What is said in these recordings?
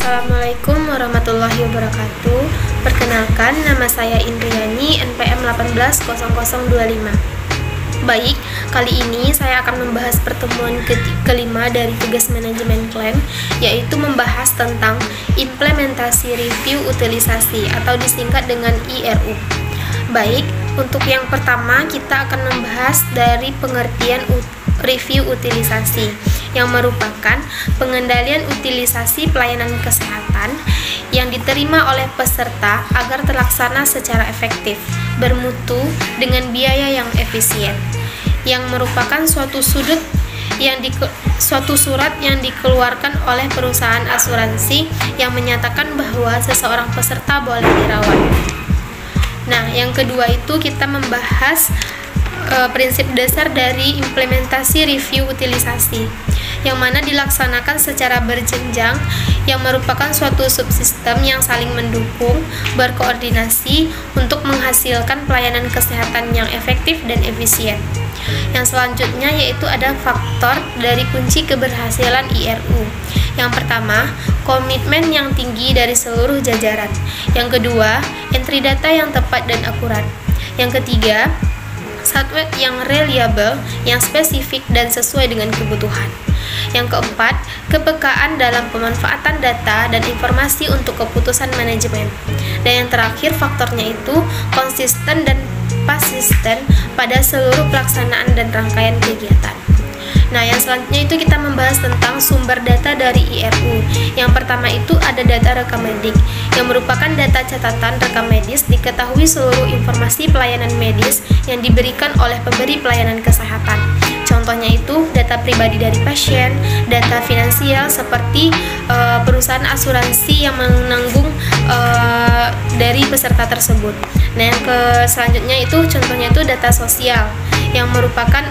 Assalamualaikum warahmatullahi wabarakatuh. Perkenalkan, nama saya Indriani, NPM 180025. Baik, kali ini saya akan membahas pertemuan kelima dari tugas manajemen klaim, yaitu membahas tentang implementasi review utilisasi atau disingkat dengan IRU. Baik, untuk yang pertama kita akan membahas dari pengertian review utilisasi, yang merupakan pengendalian utilisasi pelayanan kesehatan yang diterima oleh peserta agar terlaksana secara efektif, bermutu, dengan biaya yang efisien, yang merupakan suatu surat yang dikeluarkan oleh perusahaan asuransi yang menyatakan bahwa seseorang peserta boleh dirawat. Nah, yang kedua itu kita membahas prinsip dasar dari implementasi review utilisasi, yang mana dilaksanakan secara berjenjang, yang merupakan suatu subsistem yang saling mendukung, berkoordinasi untuk menghasilkan pelayanan kesehatan yang efektif dan efisien. Yang selanjutnya yaitu ada faktor dari kunci keberhasilan IRU. Yang pertama, komitmen yang tinggi dari seluruh jajaran. Yang kedua, entry data yang tepat dan akurat. Yang ketiga, software yang reliable, yang spesifik dan sesuai dengan kebutuhan. Yang keempat, kepekaan dalam pemanfaatan data dan informasi untuk keputusan manajemen. Dan yang terakhir, faktornya itu konsisten dan persisten pada seluruh pelaksanaan dan rangkaian kegiatan. Nah, yang selanjutnya itu kita membahas tentang sumber data dari IRU. Yang pertama itu ada data rekam medik, yang merupakan data catatan rekam medis diketahui seluruh informasi pelayanan medis yang diberikan oleh pemberi pelayanan kesehatan. Contohnya itu data pribadi dari pasien, data finansial seperti perusahaan asuransi yang menanggung dari peserta tersebut. Nah, yang selanjutnya itu contohnya itu data sosial, yang merupakan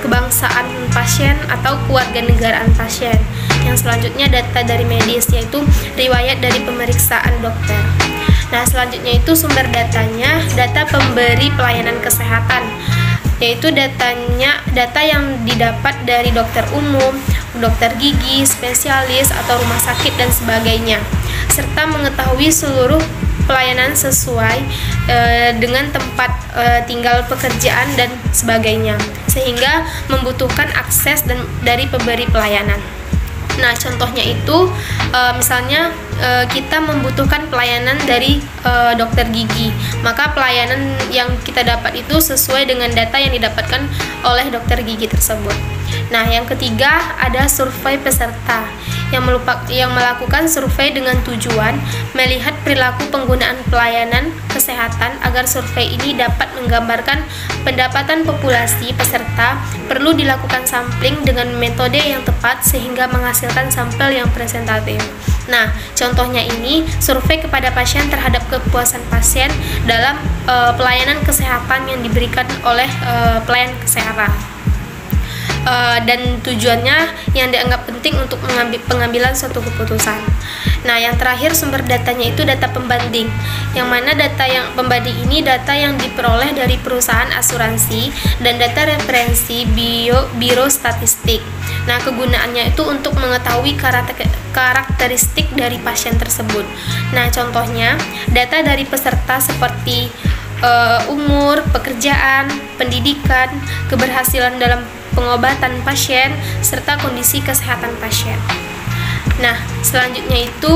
kebangsaan pasien atau kewarganegaraan pasien. Yang selanjutnya data dari medis, yaitu riwayat dari pemeriksaan dokter. Nah, selanjutnya itu sumber datanya data pemberi pelayanan kesehatan, yaitu data yang didapat dari dokter umum, dokter gigi, spesialis atau rumah sakit dan sebagainya, serta mengetahui seluruh pelayanan sesuai dengan tempat tinggal pekerjaan dan sebagainya, sehingga membutuhkan akses dari pemberi pelayanan. Nah, contohnya itu misalnya kita membutuhkan pelayanan dari dokter gigi, maka pelayanan yang kita dapat itu sesuai dengan data yang didapatkan oleh dokter gigi tersebut. Nah, yang ketiga ada survei peserta, yang melakukan survei dengan tujuan melihat perilaku penggunaan pelayanan kesehatan agar survei ini dapat menggambarkan pendapatan populasi peserta. Perlu dilakukan sampling dengan metode yang tepat sehingga menghasilkan sampel yang presentatif. Nah, contohnya ini survei kepada pasien terhadap kepuasan pasien dalam pelayanan kesehatan yang diberikan oleh pelayan kesehatan. Dan tujuannya yang dianggap penting untuk pengambilan suatu keputusan. Nah, yang terakhir sumber datanya itu data pembanding, yang mana data yang pembanding ini data yang diperoleh dari perusahaan asuransi dan data referensi biro statistik. Nah, kegunaannya itu untuk mengetahui karakteristik dari pasien tersebut. Nah, contohnya data dari peserta seperti umur, pekerjaan, pendidikan, keberhasilan dalam pengobatan pasien, serta kondisi kesehatan pasien. Nah, selanjutnya itu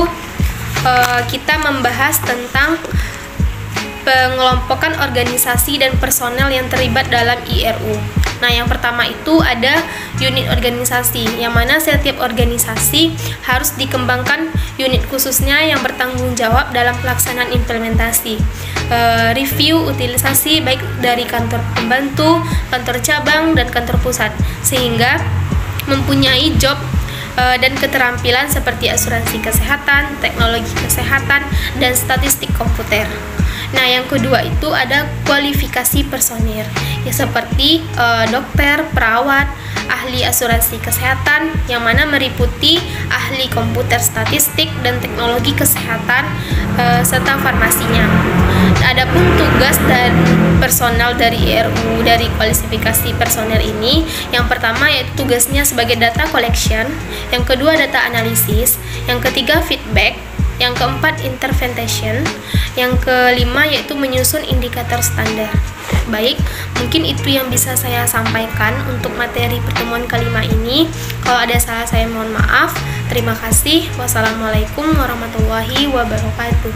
kita membahas tentang pengelompokan organisasi dan personel yang terlibat dalam IRU. Nah, yang pertama itu ada unit organisasi, yang mana setiap organisasi harus dikembangkan unit khususnya yang bertanggung jawab dalam pelaksanaan implementasi review utilisasi, baik dari kantor pembantu, kantor cabang, dan kantor pusat, sehingga mempunyai job dan keterampilan seperti asuransi kesehatan, teknologi kesehatan, dan statistik komputer. Nah, yang kedua itu ada kualifikasi personil, ya seperti dokter, perawat, ahli asuransi kesehatan, yang mana meliputi ahli komputer statistik dan teknologi kesehatan serta farmasinya. Adapun tugas dan personal dari IRU dari kualifikasi personel ini, yang pertama yaitu tugasnya sebagai data collection, yang kedua data analisis, yang ketiga feedback, yang keempat intervention, yang kelima yaitu menyusun indikator standar. Baik, mungkin itu yang bisa saya sampaikan untuk materi pertemuan kelima ini. Kalau ada salah saya mohon maaf. Terima kasih. Wassalamualaikum warahmatullahi wabarakatuh.